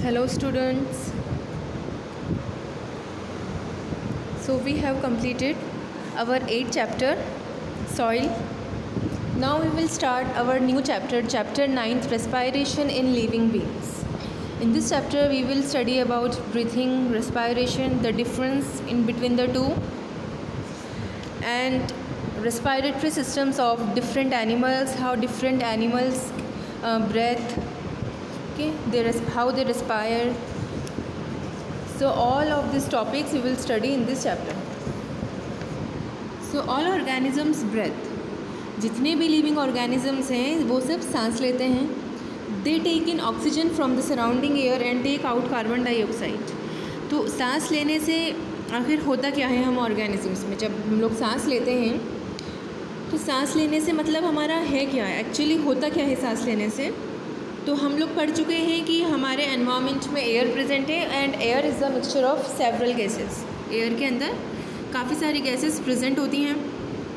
Hello students. So we have completed our 8th chapter, soil. Now we will start our new chapter, chapter 9th, respiration in living beings. In this chapter we will study about breathing, respiration, the difference in between the two, and respiratory systems of different animals, how different animals breathe, how they respire. So all of these topics we will study in this chapter. So all organisms breathe. जितने भी living organisms हैं वो सब सांस लेते हैं. They take in oxygen from the surrounding air and take out carbon dioxide. तो सांस लेने से आखिर होता क्या है हम ऑर्गेनिजम्स में? जब हम लोग सांस लेते हैं तो सांस लेने से मतलब हमारा है क्या, एक्चुअली होता क्या है सांस लेने से? तो हम लोग पढ़ चुके हैं कि हमारे एनवायरनमेंट में एयर प्रेजेंट है and air is the mixture of several gases. Air के अंदर काफ़ी सारी गैसेस प्रेजेंट होती हैं.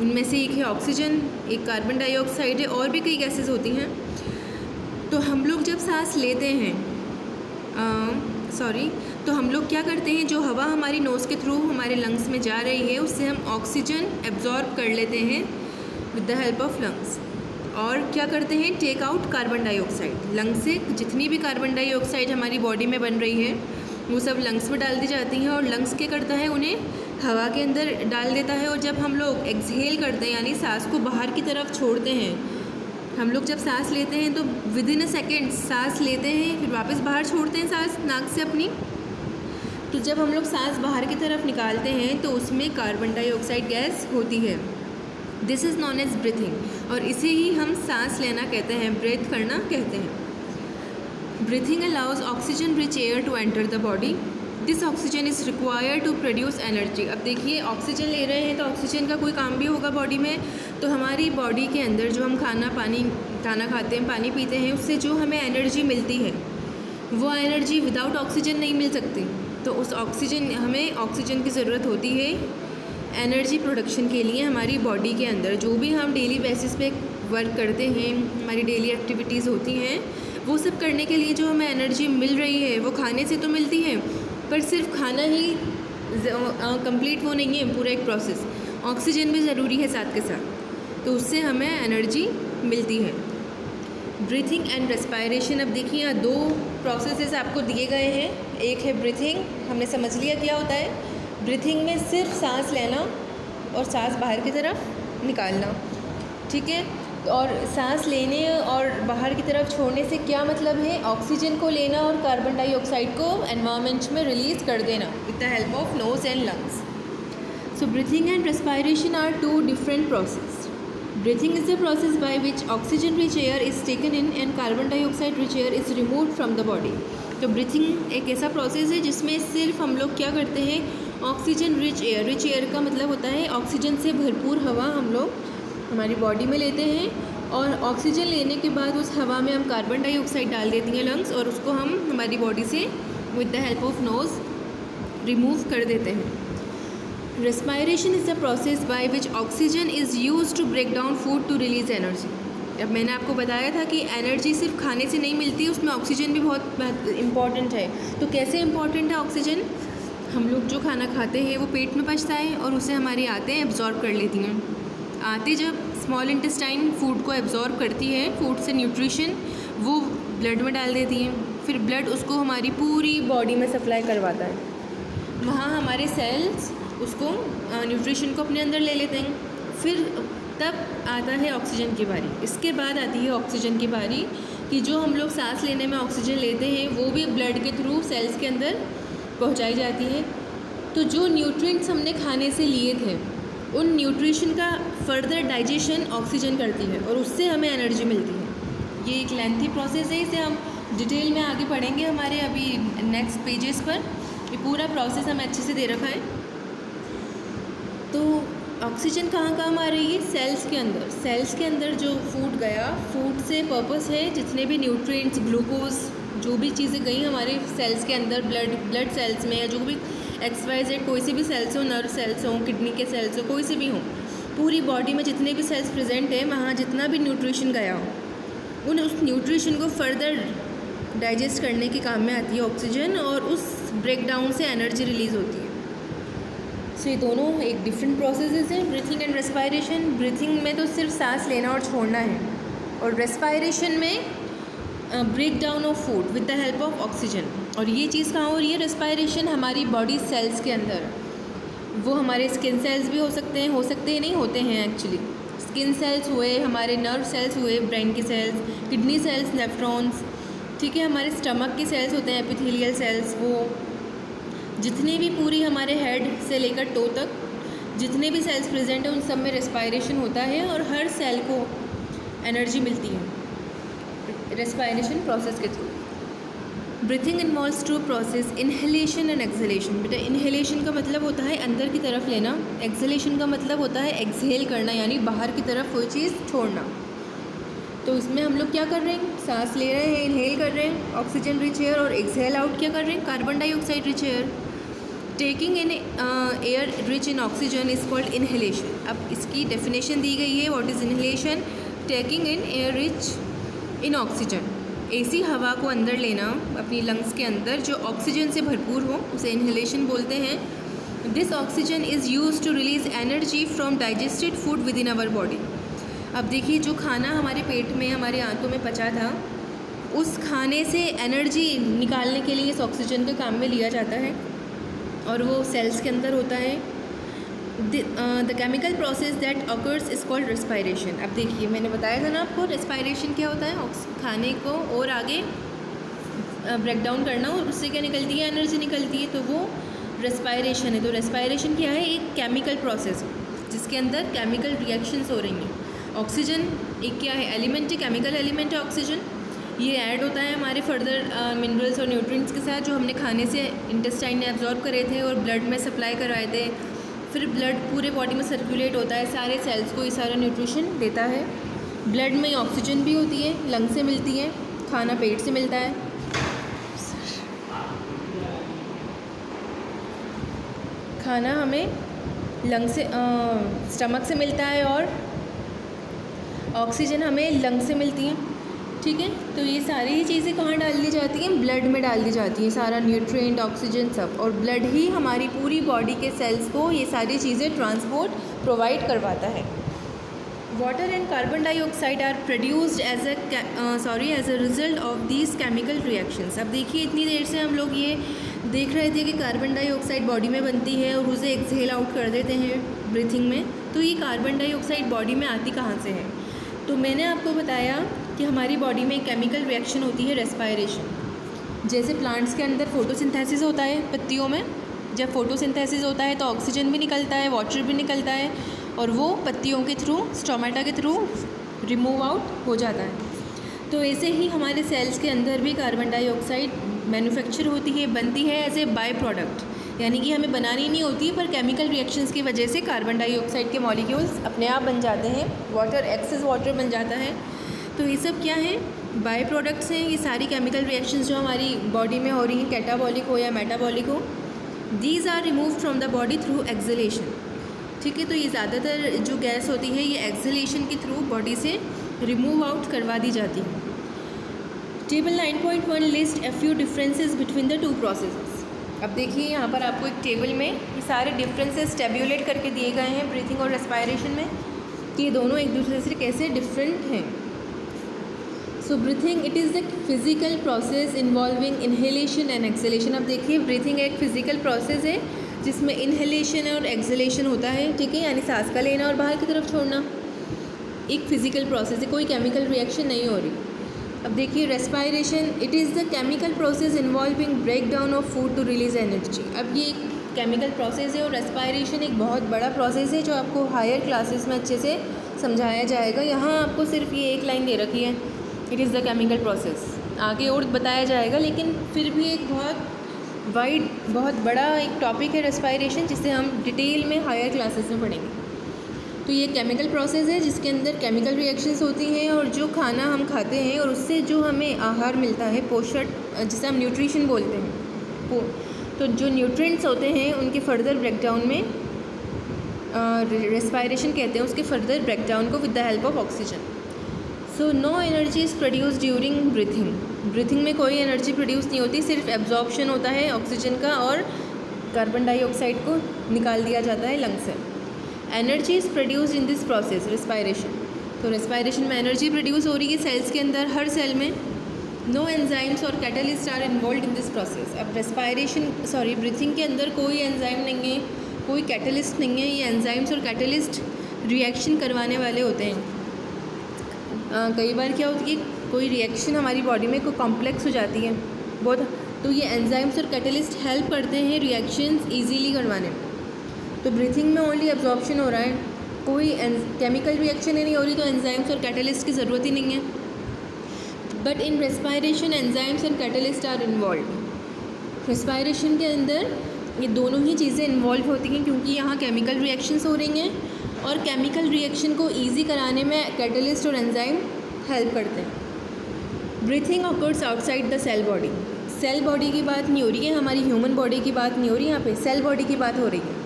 उनमें से एक है ऑक्सीजन, एक कार्बन डाइऑक्साइड है, और भी कई गैसेस होती हैं. तो हम लोग जब सांस लेते हैं तो हम लोग क्या करते हैं, जो हवा हमारी नोज़ के थ्रू हमारे लंग्स में जा रही है उससे हम ऑक्सीजन एब्जॉर्ब कर लेते हैं with the help of lungs. और क्या करते हैं, take out carbon dioxide. Lungs से जितनी भी कार्बन डाइऑक्साइड हमारी बॉडी में बन रही है वो सब लंग्स में डाल दी जाती हैं, और लंग्स क्या करता है, उन्हें हवा के अंदर डाल देता है. और जब हम लोग एक्सहेल करते हैं यानी सांस को बाहर की तरफ छोड़ते हैं, हम लोग जब सांस लेते हैं तो विद इन अ सेकेंड सांस लेते हैं फिर वापस बाहर छोड़ते हैं सांस नाक से अपनी. तो जब हम लोग सांस बाहर की तरफ निकालते हैं तो उसमें कार्बन डाइऑक्साइड गैस होती है. This is known as breathing, और इसे ही हम सांस लेना कहते हैं, ब्रेथ करना कहते हैं. Breathing allows oxygen rich air to enter the body. This oxygen is required to produce energy. अब देखिए, ऑक्सीजन ले रहे हैं तो ऑक्सीजन का कोई काम भी होगा बॉडी में. तो हमारी बॉडी के अंदर जो हम खाना खाते हैं, पानी पीते हैं, उससे जो हमें एनर्जी मिलती है वो एनर्जी विदाउट ऑक्सीजन नहीं मिल सकती. तो उस हमें ऑक्सीजन की ज़रूरत होती है एनर्जी प्रोडक्शन के लिए. हमारी बॉडी के अंदर जो भी हम डेली बेसिस पे वर्क करते हैं, हमारी डेली एक्टिविटीज़ होती हैं, वो सब करने के लिए जो हमें एनर्जी मिल रही है वो खाने से तो मिलती है, पर सिर्फ खाना ही कंप्लीट वो नहीं है, पूरा एक प्रोसेस. ऑक्सीजन भी ज़रूरी है साथ के साथ, तो उससे हमें एनर्जी मिलती है. Breathing and respiration. अब देखिए, यहाँ दो प्रोसेसेस आपको दिए गए हैं. एक है ब्रीथिंग, हमने समझ लिया क्या होता है. ब्रीथिंग में सिर्फ सांस लेना और सांस बाहर की तरफ निकालना, ठीक है. और सांस लेने और बाहर की तरफ छोड़ने से क्या मतलब है, ऑक्सीजन को लेना और कार्बन डाइऑक्साइड को एनवायरनमेंट में रिलीज़ कर देना with the help of nose and lungs. So breathing and respiration are two different process. Breathing is the process by which oxygen rich air is taken in and carbon dioxide rich air is removed from the body. तो breathing एक ऐसा process है जिसमें सिर्फ हम लोग क्या करते हैं, ऑक्सीजन रिच एयर का मतलब होता है ऑक्सीजन से भरपूर हवा हम लोग हमारी बॉडी में लेते हैं, और ऑक्सीजन लेने के बाद उस हवा में हम कार्बन डाइऑक्साइड डाल देती हैं लंग्स, और उसको हम हमारी बॉडी से with the help of nose remove कर देते हैं. Respiration is the process by which oxygen is use to break down food to release energy. अब मैंने आपको बताया था कि एनर्जी सिर्फ खाने से नहीं मिलती, उसमें ऑक्सीजन भी बहुत इम्पॉर्टेंट है. तो कैसे इम्पॉर्टेंट है ऑक्सीजन? हम लोग जो खाना खाते हैं वो पेट में पचता है और उसे हमारी आंतें एब्जॉर्ब कर लेती हैं. आंतें जब स्मॉल इंटेस्टाइन फूड को एब्जॉर्ब करती है, फूड से न्यूट्रिशन, वो ब्लड में डाल देती हैं. फिर ब्लड उसको हमारी पूरी बॉडी में सप्लाई करवाता है. वहाँ हमारे सेल्स उसको न्यूट्रिशन को अपने अंदर ले लेते हैं. फिर तब आता है ऑक्सीजन की बारी. इसके बाद आती है ऑक्सीजन की बारी कि जो हम लोग सांस लेने में ऑक्सीजन लेते हैं वो भी ब्लड के थ्रू सेल्स के अंदर पहुंचाई जाती है. तो जो न्यूट्रिएंट्स हमने खाने से लिए थे उन न्यूट्रिशन का फर्दर डाइजेशन ऑक्सीजन करती है और उससे हमें एनर्जी मिलती है. ये एक लेंथी प्रोसेस है, इसे हम डिटेल में आगे पढ़ेंगे हमारे अभी नेक्स्ट पेजेस पर. ये पूरा प्रोसेस हमें अच्छे से दे रखा है. तो ऑक्सीजन कहाँ काम आ रही है, सेल्स के अंदर. सेल्स के अंदर जो फूड गया, फूड से पर्पस है जितने भी न्यूट्रिएंट्स, ग्लूकोज, जो भी चीज़ें गई हमारे सेल्स के अंदर, ब्लड सेल्स में, या जो भी XYZ कोई से भी सेल्स हो, नर्व सेल्स हो, किडनी के सेल्स हो, कोई से भी हो, पूरी बॉडी में जितने भी सेल्स प्रेजेंट है, वहाँ जितना भी न्यूट्रिशन गया हो, उस न्यूट्रिशन को फर्दर डाइजेस्ट करने के काम में आती है ऑक्सीजन, और उस ब्रेक डाउन से एनर्जी रिलीज़ होती है। सो ये दोनों एक डिफरेंट प्रोसेसेस हैं, ब्रीथिंग एंड रेस्पायरेशन। ब्रीथिंग में तो सिर्फ सांस लेना और छोड़ना है, और रेस्पायरेशन में break down of food with the help of oxygen. और ये चीज़ कहाँ हो रही है? रेस्पायरेशन हमारी बॉडी सेल्स के अंदर। वो हमारे स्किन सेल्स भी हो सकते हैं नहीं होते हैं एक्चुअली। स्किन सेल्स हुए, हमारे नर्व सेल्स हुए, ब्रेन के सेल्स, किडनी सेल्स, नेफ्रॉन्स, ठीक है, हमारे स्टमक के सेल्स होते हैं, एपिथेलियल सेल्स। वो जितने भी पूरी हमारे हेड से लेकर टो तक जितने भी सेल्स प्रेजेंट हैं उन सब में रेस्पायरेशन होता है, और हर सेल को एनर्जी मिलती है रेस्पायरेशन प्रोसेस के through. Breathing involves two process inhalation and exhalation. बेटा इनहेलेशन का मतलब होता है अंदर की तरफ लेना, एक्सहेलेशन का मतलब होता है एक्सहेल करना, यानी बाहर की तरफ कोई चीज़ छोड़ना। तो इसमें हम लोग क्या कर रहे हैं? सांस ले रहे हैं, इनहेल कर रहे हैं ऑक्सीजन रिच एयर, और एक्सहेल आउट क्या कर रहे हैं? Carbon dioxide rich air. Taking in air rich in oxygen is called inhalation. अब इसकी डेफिनेशन दी गई है, what is inhalation? Taking in air rich in oxygen, ऐसी हवा को अंदर लेना अपनी लंग्स के अंदर जो ऑक्सीजन से भरपूर हो, उसे इनहेलेशन बोलते हैं। This oxygen is use to release energy from digested food within our body. अब देखिए, जो खाना हमारे पेट में, हमारे आंतों में पचा था, उस खाने से एनर्जी निकालने के लिए इस ऑक्सीजन के काम में लिया जाता है, और वो सेल्स के अंदर होता है। The chemical process that occurs is called respiration. अब देखिए, मैंने बताया था ना आपको रेस्पायरेशन क्या होता है? खाने को और आगे ब्रेक डाउन करना, और उससे क्या निकलती है? एनर्जी निकलती है, तो वो रेस्पायरेशन है। तो रेस्पायरेशन क्या है? एक केमिकल प्रोसेस जिसके अंदर केमिकल रिएक्शंस हो रही हैं। ऑक्सीजन एक क्या है? एलिमेंट है, केमिकल एलिमेंट है ऑक्सीजन। ये ऐड होता है हमारे फर्दर मिनरल्स और न्यूट्रिएंट्स के साथ, जो हमने खाने से इंटेस्टाइन ने एब्जॉर्ब करे थे और ब्लड में सप्लाई करवाए थे। फिर ब्लड पूरे बॉडी में सर्कुलेट होता है, सारे सेल्स को ये सारा न्यूट्रिशन देता है। ब्लड में ऑक्सीजन भी होती है, लंग से मिलती है, खाना पेट से मिलता है। खाना हमें लंग से स्टमक से मिलता है, और ऑक्सीजन हमें लंग से मिलती है, ठीक है। तो ये सारी ही चीज़ें कहाँ डाल दी जाती हैं? ब्लड में डाल दी जाती हैं, सारा न्यूट्रिएंट, ऑक्सीजन सब। और ब्लड ही हमारी पूरी बॉडी के सेल्स को ये सारी चीज़ें ट्रांसपोर्ट प्रोवाइड करवाता है। Water and carbon dioxide are produced as a result of these chemical reactions. अब देखिए, इतनी देर से हम लोग ये देख रहे थे कि कार्बन डाइऑक्साइड बॉडी में बनती है और उसे एक्सहेल आउट कर देते हैं ब्रीथिंग में। तो ये कार्बन डाइऑक्साइड बॉडी में आती कहाँ से है? तो मैंने आपको बताया कि हमारी बॉडी में एक केमिकल रिएक्शन होती है, रेस्पायरेशन। जैसे प्लांट्स के अंदर फोटोसिंथेसिस होता है, पत्तियों में जब फोटोसिंथेसिस होता है तो ऑक्सीजन भी निकलता है, वाटर भी निकलता है, और वो पत्तियों के थ्रू, स्टोमेटा के थ्रू रिमूव आउट हो जाता है। तो ऐसे ही हमारे सेल्स के अंदर भी कार्बन डाइऑक्साइड मैन्युफैक्चर होती है, बनती है एज ए बाय प्रोडक्ट, यानी कि हमें बनानी नहीं होती, पर केमिकल रिएक्शंस की वजह से कार्बन डाइऑक्साइड के मॉलिक्यूल्स अपने आप बन जाते हैं, वाटर एक्सेस वाटर बन जाता है। तो ये सब क्या है? बाय प्रोडक्ट्स हैं। ये सारी केमिकल रिएक्शंस जो हमारी बॉडी में हो रही हैं, कैटाबॉलिक हो या मेटाबॉलिक हो, these are removed from the body through exhalation, ठीक है। तो ये ज़्यादातर जो गैस होती है ये एक्सहेलेशन के थ्रू बॉडी से रिमूव आउट करवा दी जाती है। Table 9.1 list a few differences between the two processes. अब देखिए, यहाँ पर आपको एक टेबल में ये सारे डिफरेंसेस टेब्यूलेट करके दिए गए हैं ब्रीथिंग और रेस्पायरेशन में, कि ये दोनों एक दूसरे से कैसे डिफरेंट हैं। So breathing, it is the physical process involving inhalation and exhalation. अब देखिए, ब्रीथिंग एक फिजिकल प्रोसेस है जिसमें इनहेलेशन और एक्सहेलेशन होता है, ठीक है, यानी सांस का लेना और बाहर की तरफ छोड़ना। एक फिजिकल प्रोसेस है, कोई केमिकल रिएक्शन नहीं हो रही। अब देखिए, respiration, it is the chemical process involving break down of food to release energy. अब ये एक केमिकल प्रोसेस है, और रेस्पायरेशन एक बहुत बड़ा प्रोसेस है जो आपको हायर क्लासेस में अच्छे से समझाया जाएगा। यहाँ आपको सिर्फ ये एक लाइन दे रखी है, it is the chemical process. आगे और बताया जाएगा, लेकिन फिर भी एक बहुत वाइड, बहुत बड़ा एक टॉपिक है रेस्पायरेशन, जिसे हम डिटेल में हायर क्लासेस में पढ़ेंगे। तो ये केमिकल प्रोसेस है जिसके अंदर केमिकल रिएक्शंस होती हैं, और जो खाना हम खाते हैं और उससे जो हमें आहार मिलता है, पोषण, जिसे हम न्यूट्रिशन बोलते हैं, तो जो न्यूट्रिएंट्स होते हैं उनके फर्दर ब्रेकडाउन में रेस्पायरेशन कहते हैं, उसके फर्दर ब्रेकडाउन को with the help of oxygen. So no energy is produce during breathing में कोई एनर्जी प्रोड्यूस नहीं होती, सिर्फ एब्जॉर्प्शन होता है ऑक्सीजन का और कार्बन डाइऑक्साइड को निकाल दिया जाता है लंग से। Energy is produced in this process respiration, तो रेस्पायरेशन में एनर्जी प्रोड्यूस हो रही है सेल्स के अंदर, हर सेल में। नो एंजाइम्स और catalyst are involve in this process. अब ब्रीथिंग के अंदर कोई एंजाइम नहीं है, कोई कैटलिस्ट नहीं है। ये एंजाइम्स और कैटलिस्ट रिएक्शन करवाने वाले होते हैं। कई बार क्या होती है, कोई रिएक्शन हमारी बॉडी में कोई कॉम्प्लेक्स हो जाती है बहुत, तो ये एंजाइम्स और कैटलिस्ट हेल्प करते हैं रिएक्शंस इजीली करवाने में। तो ब्रीथिंग में ओनली एब्जॉर्प्शन हो रहा है, कोई केमिकल रिएक्शन ही नहीं हो रही, तो एंजाइम्स और कैटलिस्ट की ज़रूरत ही नहीं है। But in respiration enzymes and catalyst are involve. Respiration के अंदर ये दोनों ही चीज़ें इन्वॉल्व होती हैं, क्योंकि यहाँ केमिकल रिएक्शंस हो रही हैं और केमिकल रिएक्शन को ईजी कराने में कैटलिस्ट और एंजाइम हेल्प करते हैं। Breathing occurs outside the cell body की बात नहीं हो रही है, हमारी ह्यूमन बॉडी की बात नहीं हो रही, यहाँ पे सेल बॉडी की बात हो रही है।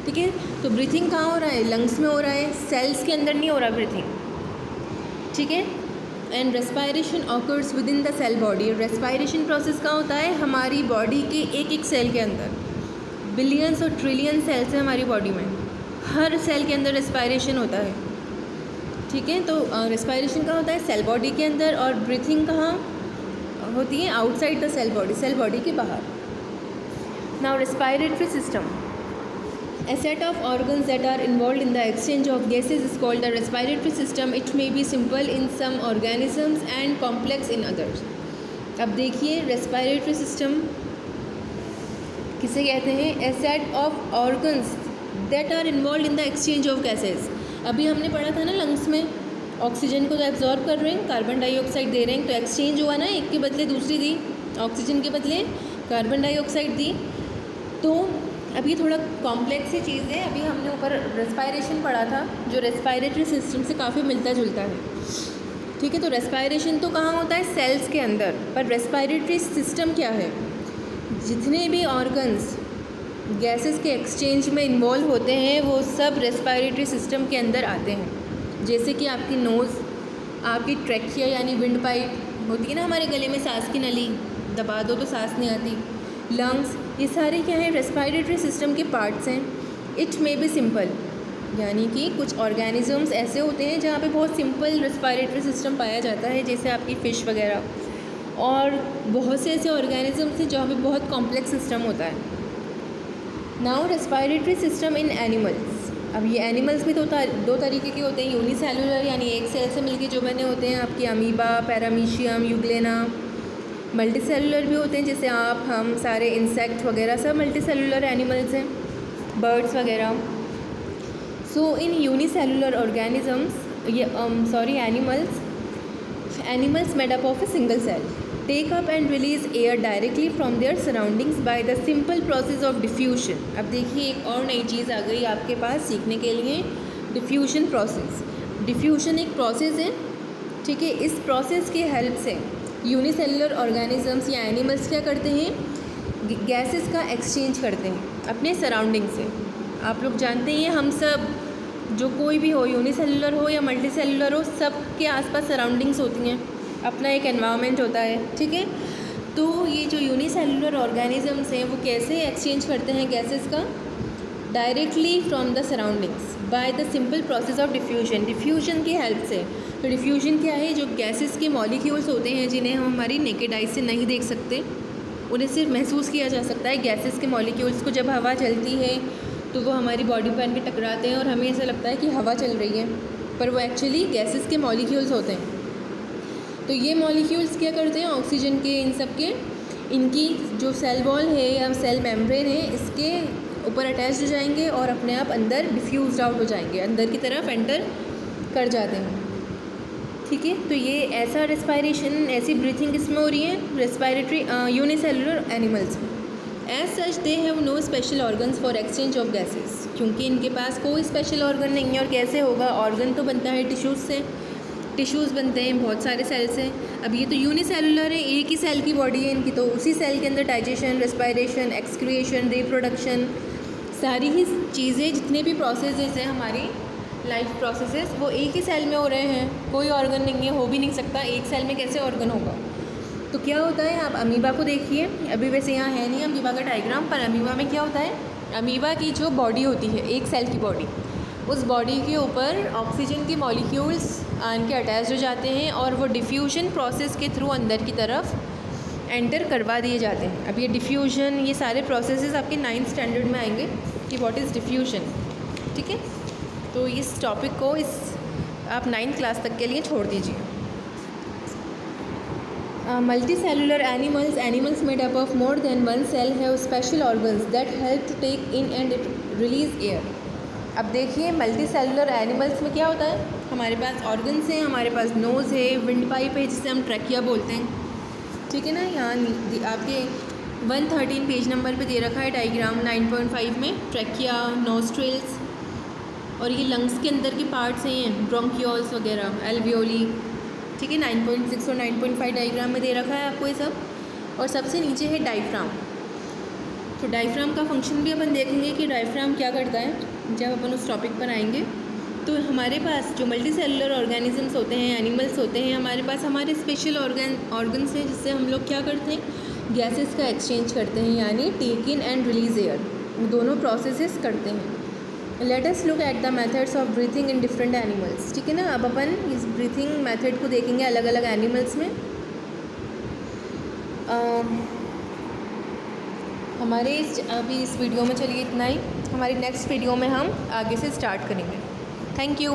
ठीक है, तो ब्रीथिंग कहाँ हो रहा है, लंग्स में हो रहा है, सेल्स के अंदर नहीं हो रहा ब्रीथिंग। ठीक है, and respiration occurs within the cell body. Respiration process कहाँ होता है, हमारी बॉडी के एक एक सेल के अंदर। बिलियंस और ट्रिलियन सेल्स हैं हमारी बॉडी में, हर सेल के अंदर रेस्पायरेशन होता है। ठीक है, तो रेस्पायरेशन कहाँ होता है, सेल बॉडी के अंदर, और ब्रीथिंग कहाँ होती है, आउटसाइड द सेल बॉडी के बाहर। Now respiratory system, a set of organs that are involved in the exchange of gases is called the respiratory system. It may be simple in some organisms and complex in others. अब देखिए respiratory system किसे कहते हैं, a set of organs that are involved in the exchange of gases. अभी हमने पढ़ा था ना, लंग्स में ऑक्सीजन को तो एब्जॉर्ब कर रहे हैं, कार्बन डाइऑक्साइड दे रहे हैं, तो एक्सचेंज हुआ ना, एक के बदले दूसरी दी, ऑक्सीजन के बदले कार्बन डाइऑक्साइड दी। तो अब ये थोड़ा कॉम्प्लेक्स सी चीज़ है, अभी हमने ऊपर रेस्पायरेशन पढ़ा था जो रेस्पायरेटरी सिस्टम से काफ़ी मिलता जुलता है। ठीक है, तो रेस्पायरेशन तो कहाँ होता है, सेल्स के अंदर, पर रेस्पायरेटरी सिस्टम क्या है, जितने भी ऑर्गन्स गैसेस के एक्सचेंज में इन्वॉल्व होते हैं वो सब रेस्पायरेटरी सिस्टम के अंदर आते हैं। जैसे कि आपकी नोज़, आपकी ट्रैकिया यानी विंड पाइप होती है ना हमारे गले में, सांस की नली, दबा दो तो सांस नहीं आती, लंग्स, ये सारे क्या हैं, रेस्पायरेटरी सिस्टम के पार्ट्स हैं। इट मे बी सिंपल, यानी कि कुछ ऑर्गेनिजम्स ऐसे होते हैं जहाँ पे बहुत सिंपल रेस्पायरेटरी सिस्टम पाया जाता है, जैसे आपकी फ़िश वगैरह, और बहुत से ऐसे ऑर्गेनिजम्स हैं जहाँ पे बहुत कॉम्प्लेक्स सिस्टम होता है। Now respiratory system in animals. अब ये एनिमल्स भी दो तरीके के होते हैं, यूनिसेलुलर यानी एक सेल से मिलके जो बने होते हैं, आपकी amoeba, paramecium, euglena. Multi cellular भी होते हैं, जैसे आप, हम, सारे इंसेक्ट वगैरह सब मल्टी सेलुलर एनिमल्स हैं, बर्ड्स वगैरह। So in unicellular organisms, animals made up of a single cell take up and release air directly from their surroundings by the simple process of diffusion. अब देखिए एक और नई चीज़ आ गई आपके पास सीखने के लिए, डिफ्यूजन प्रोसेस। डिफ्यूजन एक प्रोसेस है, ठीक है, इस प्रोसेस की हेल्प से यूनिसेलुलर ऑर्गेनिजम्स या एनिमल्स क्या करते हैं, गैसेस का एक्सचेंज करते हैं अपने सराउंडिंग से। आप लोग जानते हैं हम सब, जो कोई भी हो, यूनिसेलुलर हो या मल्टी सेलुलर हो, सब के आसपास सराउंडिंग्स होती हैं, अपना एक एनवायरनमेंट होता है। ठीक है, तो ये जो यूनिसेलुलर ऑर्गेनिजम्स हैं वो कैसे एक्सचेंज करते हैं गैसेस का, directly from the surroundings by the simple process of diffusion. Diffusion की हेल्प से। तो डिफ्यूजन क्या है, जो गैसेस के मॉलिक्यूल्स होते हैं जिन्हें हम हमारी नेकेड आई से नहीं देख सकते, उन्हें सिर्फ महसूस किया जा सकता है। गैसेस के मॉलिक्यूल्स को जब हवा चलती है तो वो हमारी बॉडी पर आके टकराते हैं और हमें ऐसा लगता है कि हवा चल रही है, पर वो एक्चुअली गैसेस के मॉलिक्यूल्स होते हैं। तो ये मॉलिक्यूल्स क्या करते हैं, ऑक्सीजन के, इन सब के, इनकी जो सेल वॉल है या सेल मेम्ब्रेन है, इसके ऊपर अटैच हो जाएंगे और अपने आप अंदर डिफ्यूज़ आउट हो जाएंगे, अंदर की तरफ एंटर कर जाते हैं। ठीक है, तो ये ऐसा रेस्पायरेशन, ऐसी ब्रीथिंग किसमें हो रही है, रेस्पायरेटरी यूनिसेलुलर एनिमल्स में। As such they have no special organs for exchange of gases, क्योंकि इनके पास कोई स्पेशल ऑर्गन नहीं है। और कैसे होगा, ऑर्गन तो बनता है टिश्यूज़ से, टिश्यूज़ बनते हैं बहुत सारे सेल से। अब ये तो यूनिसेलुलर है, एक ही सेल की बॉडी है इनकी, तो उसी सेल के अंदर डाइजेशन, रेस्पायरेशन, एक्सक्रिएशन, रिप्रोडक्शन, सारी ही चीज़ें, जितने भी प्रोसेसेस हैं हमारी लाइफ प्रोसेसेस वो एक ही सेल में हो रहे हैं, कोई ऑर्गन नहीं है, हो भी नहीं सकता, एक सेल में कैसे ऑर्गन होगा। तो क्या होता है, आप अमीबा को देखिए, अभी वैसे यहाँ है नहीं अमीबा का डायग्राम, पर अमीबा में क्या होता है, अमीबा की जो बॉडी होती है, एक सेल की बॉडी, उस बॉडी के ऊपर ऑक्सीजन के मॉलिक्यूल्स आन के अटैच हो जाते हैं और वो डिफ्यूजन प्रोसेस के थ्रू अंदर की तरफ एंटर करवा दिए जाते हैं। अब ये डिफ्यूजन, ये सारे प्रोसेसेस आपके 9th स्टैंडर्ड में आएंगे कि व्हाट इज़ डिफ्यूजन, ठीक है। तो इस टॉपिक को आप 9th क्लास तक के लिए छोड़ दीजिए। Multicellular animals made up of more than one cell have special organs that help to take in and release air। अब देखिए मल्टी सेलुलर एनिमल्स में क्या होता है, हमारे पास ऑर्गन्स हैं, हमारे पास नोज़ है, विंड पाइप है जिसे हम ट्रैकिया बोलते हैं, ठीक है ना। यहाँ आपके 113 पेज नंबर पे दे रखा है डायग्राम 9.5 में, ट्रैकिया, नोस्ट्रिल्स, और ये लंग्स के अंदर के पार्ट्स हैं, ब्रोंकियोल्स वगैरह, एल्वियोली, ठीक है। 9.6 और 9.5 डायग्राम में दे रखा है आपको ये सब। और सबसे नीचे है डायफ्राम। तो डायफ्राम का फंक्शन भी अपन देखेंगे कि डायफ्राम क्या करता है जब अपन उस टॉपिक पर आएंगे। तो हमारे पास जो मल्टी सेलुलर ऑर्गेनिजम्स होते हैं, एनिमल्स होते हैं, हमारे पास हमारे स्पेशल ऑर्गन्स हैं जिससे हम लोग क्या करते हैं, गैसेस का एक्सचेंज करते हैं, यानी take in and release air, दोनों प्रोसेसेस करते हैं। Let us look at the methods of breathing in different animals, ठीक है ना। अब अपन इस ब्रीथिंग मेथड को देखेंगे अलग अलग एनिमल्स में। हमारे अभी इस वीडियो में चलिए इतना ही, हमारी नेक्स्ट वीडियो में हम आगे से स्टार्ट करेंगे। Thank you.